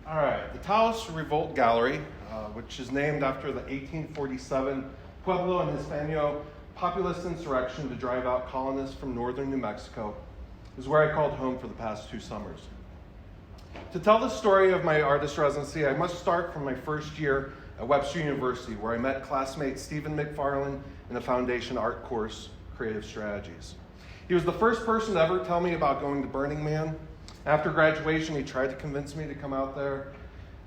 All right, the Taos Revolt Gallery, which is named after the 1847 Pueblo and Hispano populist insurrection to drive out colonists from northern New Mexico, is where I called home for the past 2 summers. To tell the story of my artist residency, I must start from my first year at Webster University, where I met classmate Stephen McFarland in a foundation art course, Creative Strategies. He was the first person to ever tell me about going to Burning Man. After graduation, he tried to convince me to come out there.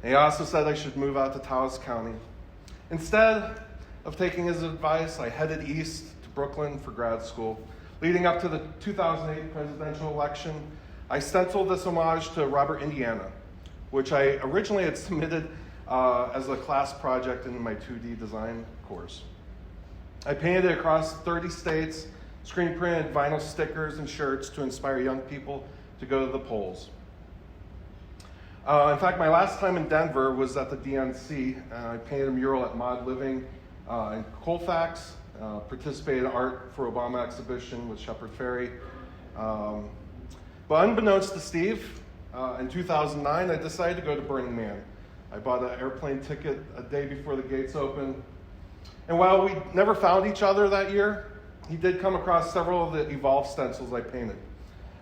And he also said I should move out to Taos County. Instead of taking his advice, I headed east to Brooklyn for grad school. Leading up to the 2008 presidential election, I stenciled this homage to Robert, Indiana, which I originally had submitted as a class project in my 2D design course. I painted it across 30 states, screen printed vinyl stickers and shirts to inspire young people to go to the polls. In fact, my last time in Denver was at the DNC. I painted a mural at Mod Living in Colfax, participated in Art for Obama exhibition with Shepard Fairey. But unbeknownst to Steve, in 2009, I decided to go to Burning Man. I bought an airplane ticket a day before the gates opened. And while we never found each other that year, he did come across several of the Evolve stencils I painted.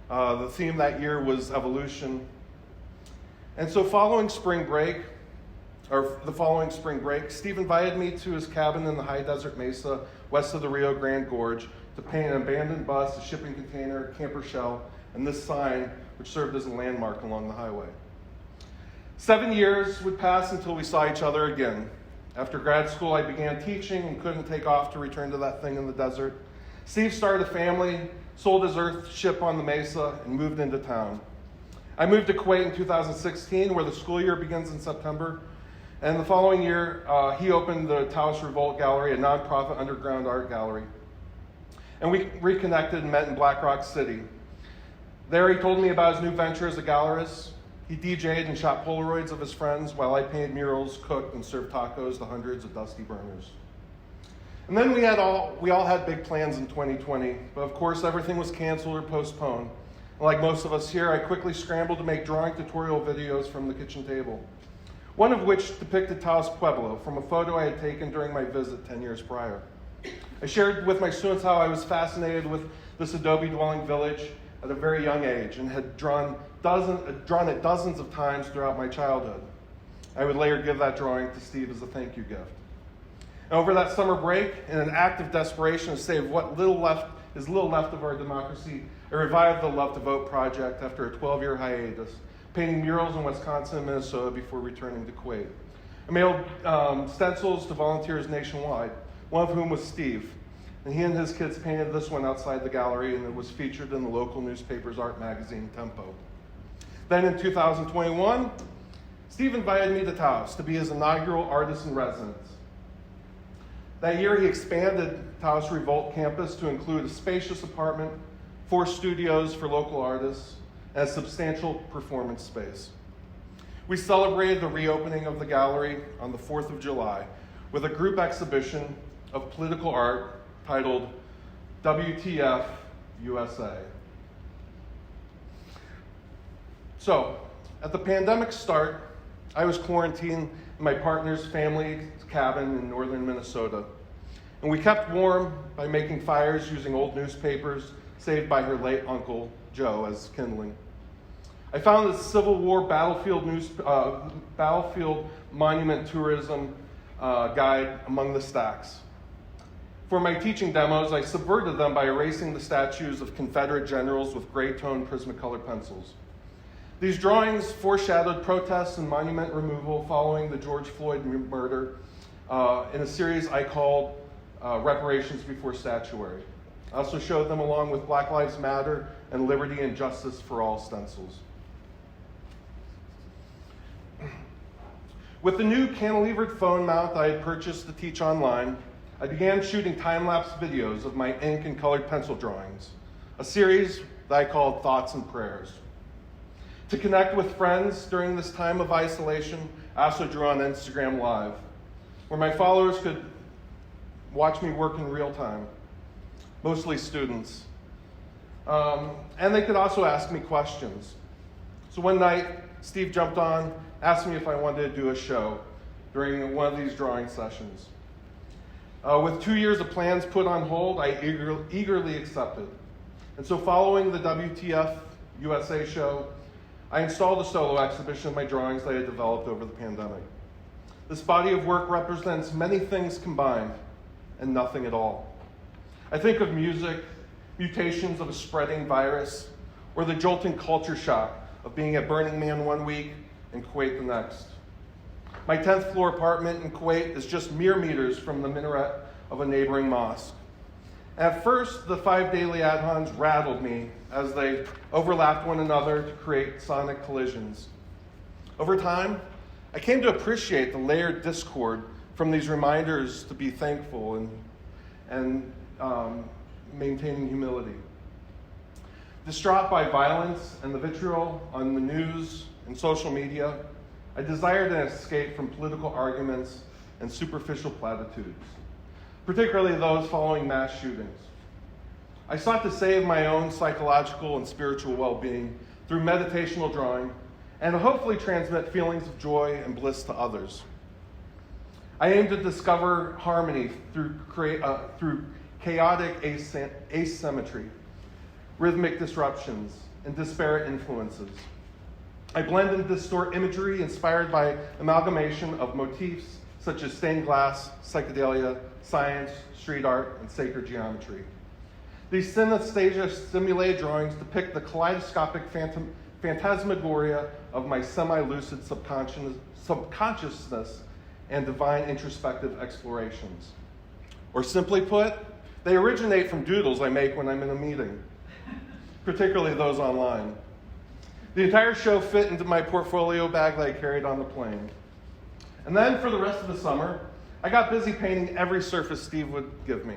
The theme that year was evolution. And so the following spring break, Steve invited me to his cabin in the high desert mesa west of the Rio Grande Gorge to paint an abandoned bus, a shipping container, a camper shell, and this sign, which served as a landmark along the highway. 7 years would pass until we saw each other again. After grad school, I began teaching and couldn't take off to return to that thing in the desert. Steve started a family, sold his earth ship on the mesa, and moved into town. I moved to Kuwait in 2016, where the school year begins in September. And the following year, he opened the Taos Revolt Gallery, a nonprofit underground art gallery. And we reconnected and met in Black Rock City. There he told me about his new venture as a gallerist. He DJ'd and shot Polaroids of his friends while I painted murals, cooked, and served tacos to hundreds of dusty burners. And then we all had big plans in 2020, but of course everything was canceled or postponed. And like most of us here, I quickly scrambled to make drawing tutorial videos from the kitchen table, one of which depicted Taos Pueblo from a photo I had taken during my visit 10 years prior. I shared with my students how I was fascinated with this adobe dwelling village at a very young age and had drawn it dozens of times throughout my childhood. I would later give that drawing to Steve as a thank you gift. And over that summer break, in an act of desperation to save what is little left of our democracy, I revived the Love to Vote project after a 12-year hiatus, painting murals in Wisconsin and Minnesota before returning to Kuwait. I mailed stencils to volunteers nationwide, one of whom was Steve. And he and his kids painted this one outside the gallery, and it was featured in the local newspaper's art magazine, Tempo. Then in 2021, Steve invited me to Taos to be his inaugural artist in residence. That year, he expanded Taos Revolt campus to include a spacious apartment, 4 studios for local artists, and a substantial performance space. We celebrated the reopening of the gallery on the 4th of July with a group exhibition of political art titled WTF USA. So, at the pandemic's start, I was quarantined in my partner's family cabin in northern Minnesota. And we kept warm by making fires using old newspapers saved by her late uncle, Joe, as kindling. I found the Civil War battlefield monument tourism guide among the stacks. For my teaching demos, I subverted them by erasing the statues of Confederate generals with gray-toned Prismacolor pencils. These drawings foreshadowed protests and monument removal following the George Floyd murder in a series I called Reparations Before Statuary. I also showed them along with Black Lives Matter and Liberty and Justice for All stencils. With the new cantilevered phone mount I had purchased to teach online, I began shooting time-lapse videos of my ink and colored pencil drawings, a series that I called Thoughts and Prayers. To connect with friends during this time of isolation, I also drew on Instagram Live, where my followers could watch me work in real time, mostly students. And they could also ask me questions. So one night, Steve jumped on, asked me if I wanted to do a show during one of these drawing sessions. With 2 years of plans put on hold, I eagerly accepted. And so following the WTF USA show, I installed a solo exhibition of my drawings that I had developed over the pandemic. This body of work represents many things combined and nothing at all. I think of music, mutations of a spreading virus, or the jolting culture shock of being at Burning Man one week and Kuwait the next. My 10th floor apartment in Kuwait is just mere meters from the minaret of a neighboring mosque. At first, the 5 daily adhans rattled me as they overlapped one another to create sonic collisions. Over time, I came to appreciate the layered discord from these reminders to be thankful and maintaining humility. Distraught by violence and the vitriol on the news and social media, I desired an escape from political arguments and superficial platitudes, particularly those following mass shootings. I sought to save my own psychological and spiritual well-being through meditational drawing and hopefully transmit feelings of joy and bliss to others. I aim to discover harmony through chaotic asymmetry, rhythmic disruptions, and disparate influences. I blend and distort imagery inspired by amalgamation of motifs such as stained glass, psychedelia, science, street art, and sacred geometry. These synesthesia-stimulated drawings depict the kaleidoscopic phantasmagoria of my semi-lucid subconsciousness and divine introspective explorations. Or simply put, they originate from doodles I make when I'm in a meeting, particularly those online. The entire show fit into my portfolio bag that I carried on the plane. And then for the rest of the summer, I got busy painting every surface Steve would give me.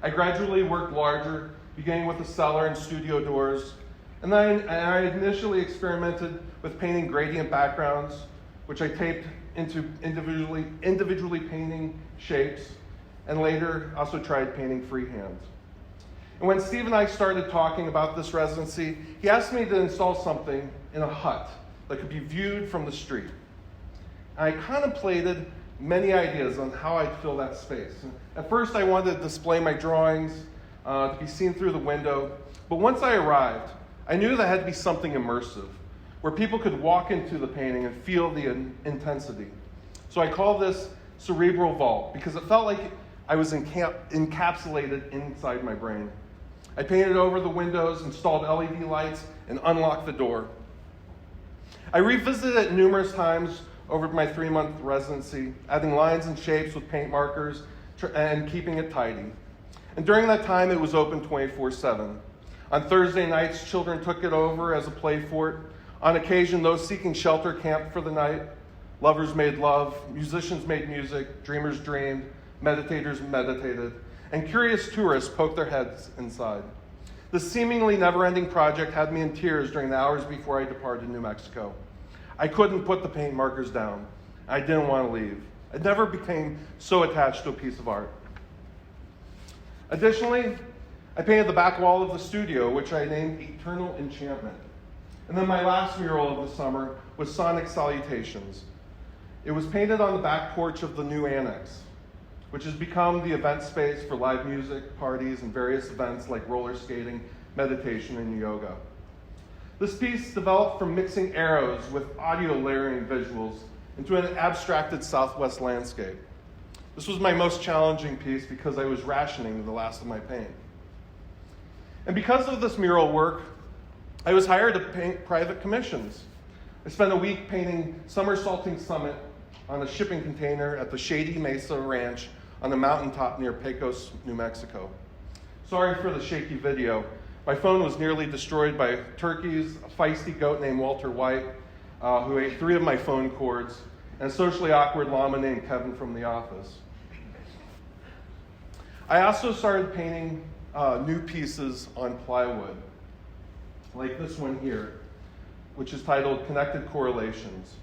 I gradually worked larger, beginning with the cellar and studio doors, and then I initially experimented with painting gradient backgrounds, which I taped into individually painting shapes, and later also tried painting freehand. And when Steve and I started talking about this residency, he asked me to install something in a hut that could be viewed from the street. And I contemplated many ideas on how I'd fill that space. At first, I wanted to display my drawings to be seen through the window, but once I arrived, I knew there had to be something immersive, where people could walk into the painting and feel the intensity. So I call this cerebral vault, because it felt like I was encapsulated inside my brain. I painted over the windows, installed LED lights, and unlocked the door. I revisited it numerous times over my 3-month residency, adding lines and shapes with paint markers and keeping it tidy. And during that time, it was open 24/7. On Thursday nights, children took it over as a play fort. On occasion, those seeking shelter camped for the night. Lovers made love, musicians made music, dreamers dreamed, meditators meditated, and curious tourists poked their heads inside. This seemingly never-ending project had me in tears during the hours before I departed New Mexico. I couldn't put the paint markers down. I didn't want to leave. I never became so attached to a piece of art. Additionally, I painted the back wall of the studio, which I named Eternal Enchantment. And then my last mural of the summer was Sonic Salutations. It was painted on the back porch of the new annex, which has become the event space for live music, parties, and various events like roller skating, meditation, and yoga. This piece developed from mixing arrows with audio layering visuals into an abstracted Southwest landscape. This was my most challenging piece because I was rationing the last of my paint. And because of this mural work, I was hired to paint private commissions. I spent a week painting Somersaulting Summit on a shipping container at the Shady Mesa Ranch on the mountaintop near Pecos, New Mexico. Sorry for the shaky video. My phone was nearly destroyed by turkeys, a feisty goat named Walter White, who ate 3 of my phone cords, and a socially awkward llama named Kevin from The Office. I also started painting new pieces on plywood, like this one here, which is titled Connected Correlations.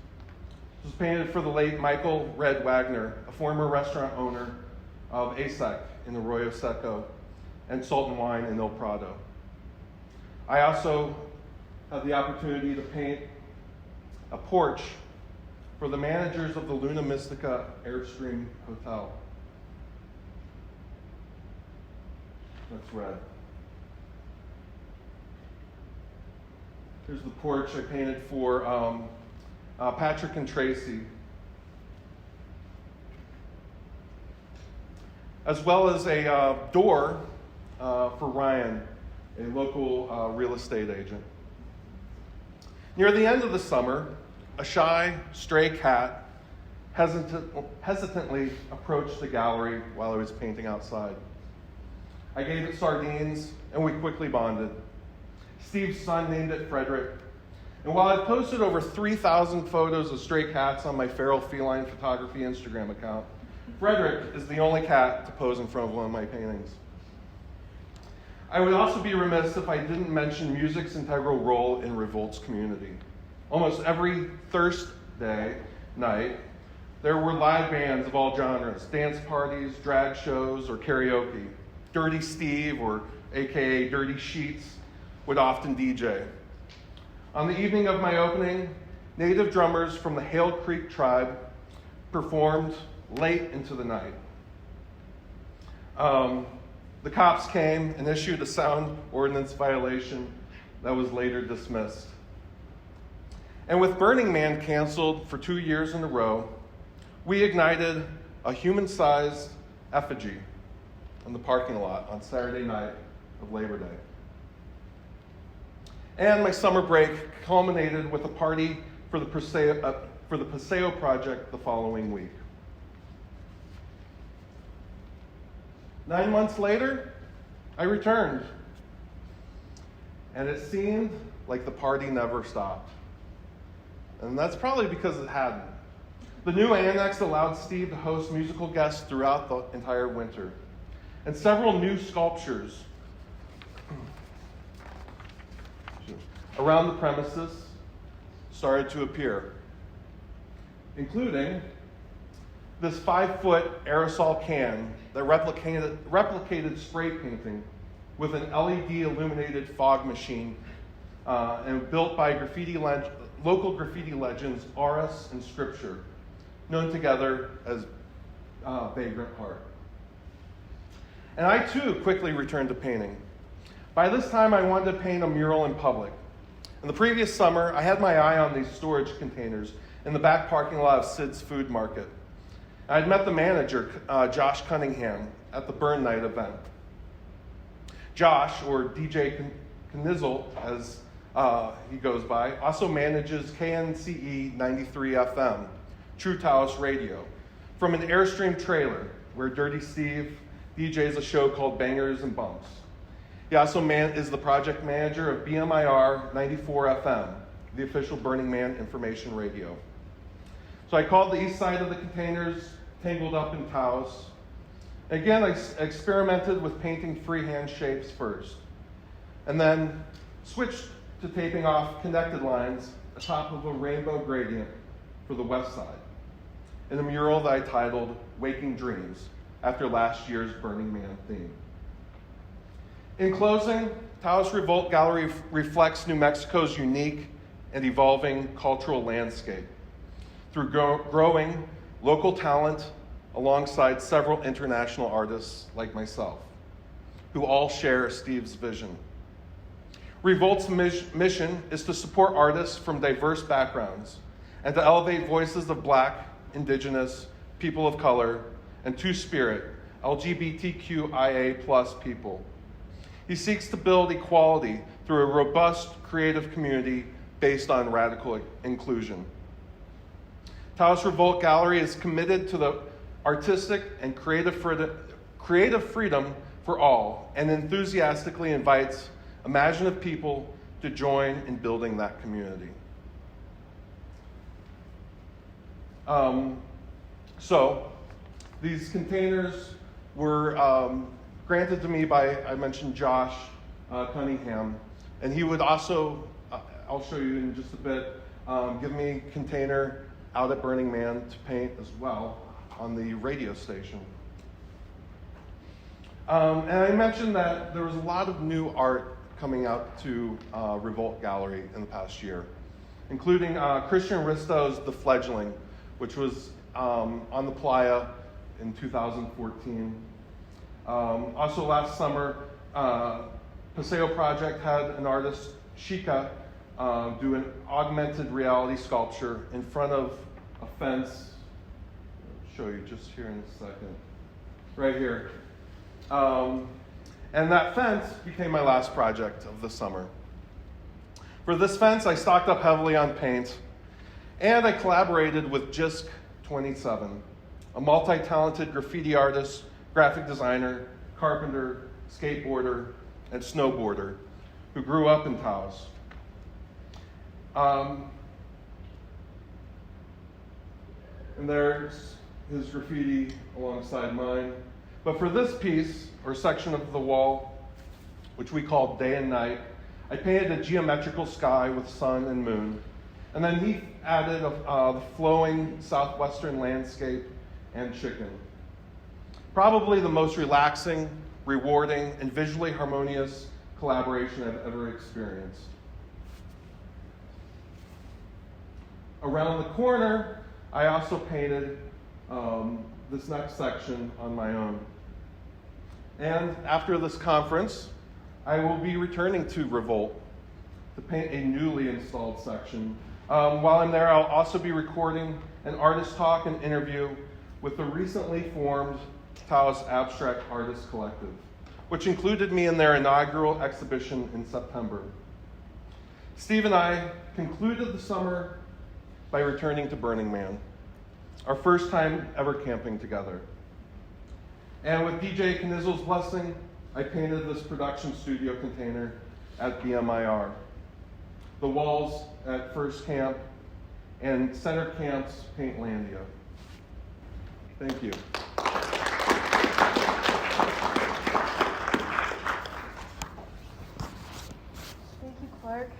This was painted for the late Michael Red Wagner, a former restaurant owner of ASEC in Arroyo Seco and Salt and Wine in El Prado. I also had the opportunity to paint a porch for the managers of the Luna Mystica Airstream Hotel. That's red. Here's the porch I painted for Patrick and Tracy, as well as a door for Ryan, a local real estate agent. Near the end of the summer, a shy, stray cat hesitantly approached the gallery while I was painting outside. I gave it sardines, and we quickly bonded. Steve's son named it Frederick. And while I've posted over 3,000 photos of stray cats on my Feral Feline Photography Instagram account, Frederick is the only cat to pose in front of one of my paintings. I would also be remiss if I didn't mention music's integral role in Revolt's community. Almost every Thursday night, there were live bands of all genres, dance parties, drag shows, or karaoke. Dirty Steve, or AKA Dirty Sheets, would often DJ. On the evening of my opening, native drummers from the Hale Creek tribe performed late into the night. The cops came and issued a sound ordinance violation that was later dismissed. And with Burning Man canceled for 2 years in a row, we ignited a human-sized effigy in the parking lot on Saturday night of Labor Day. And my summer break culminated with a party for the Paseo project the following week. 9 months later, I returned. And it seemed like the party never stopped. And that's probably because it hadn't. The new annex allowed Steve to host musical guests throughout the entire winter. And several new sculptures around the premises started to appear, including this 5-foot aerosol can that replicated spray painting with an LED illuminated fog machine and built by local graffiti legends Aris and Scripture, known together as Vagrant Heart. And I too quickly returned to painting. By this time, I wanted to paint a mural in public. In the previous summer, I had my eye on these storage containers in the back parking lot of Sid's Food Market. I had met the manager, Josh Cunningham, at the Burn Night event. Josh, or DJ Knizzle, as he goes by, also manages KNCE 93 FM, True Taos Radio, from an Airstream trailer where Dirty Steve DJs a show called Bangers and Bumps. He also is the project manager of BMIR 94 FM, the official Burning Man information radio. So I called the east side of the containers Tangled Up in Taos. Again, I experimented with painting freehand shapes first, and then switched to taping off connected lines atop of a rainbow gradient for the west side, in a mural that I titled Waking Dreams, after last year's Burning Man theme. In closing, Taos Revolt Gallery reflects New Mexico's unique and evolving cultural landscape through growing local talent alongside several international artists like myself, who all share Steve's vision. Revolt's mission is to support artists from diverse backgrounds and to elevate voices of Black, Indigenous, people of color, and Two-Spirit, LGBTQIA+ people. He seeks to build equality through a robust creative community based on radical inclusion. Taos Revolt Gallery is committed to the artistic and creative freedom for all, and enthusiastically invites imaginative people to join in building that community. So these containers were granted to me by, I mentioned Josh Cunningham, and he would also, I'll show you in just a bit, give me a container out at Burning Man to paint as well on the radio station. And I mentioned that there was a lot of new art coming out to Revolt Gallery in the past year. including Christian Risto's The Fledgling, which was on the playa in 2014. Also last summer, Paseo Project had an artist, Chica, do an augmented reality sculpture in front of a fence. I'll show you just here in a second. Right here. And that fence became my last project of the summer. For this fence, I stocked up heavily on paint, and I collaborated with Jisk 27, a multi-talented graffiti artist, graphic designer, carpenter, skateboarder, and snowboarder who grew up in Taos. And there's his graffiti alongside mine. But for this piece, or section of the wall, which we call Day and Night, I painted a geometrical sky with sun and moon. And then he added the flowing southwestern landscape and chicken. Probably the most relaxing, rewarding, and visually harmonious collaboration I've ever experienced. Around the corner, I also painted this next section on my own. And after this conference, I will be returning to Revolt to paint a newly installed section. While I'm there, I'll also be recording an artist talk and interview with the recently formed Taos Abstract Artists Collective, which included me in their inaugural exhibition in September. Steve and I concluded the summer by returning to Burning Man, our first time ever camping together. And with DJ Knizzle's blessing, I painted this production studio container at BMIR, the walls at First Camp, and Center Camp's Paintlandia. Thank you. Thank you, Clark.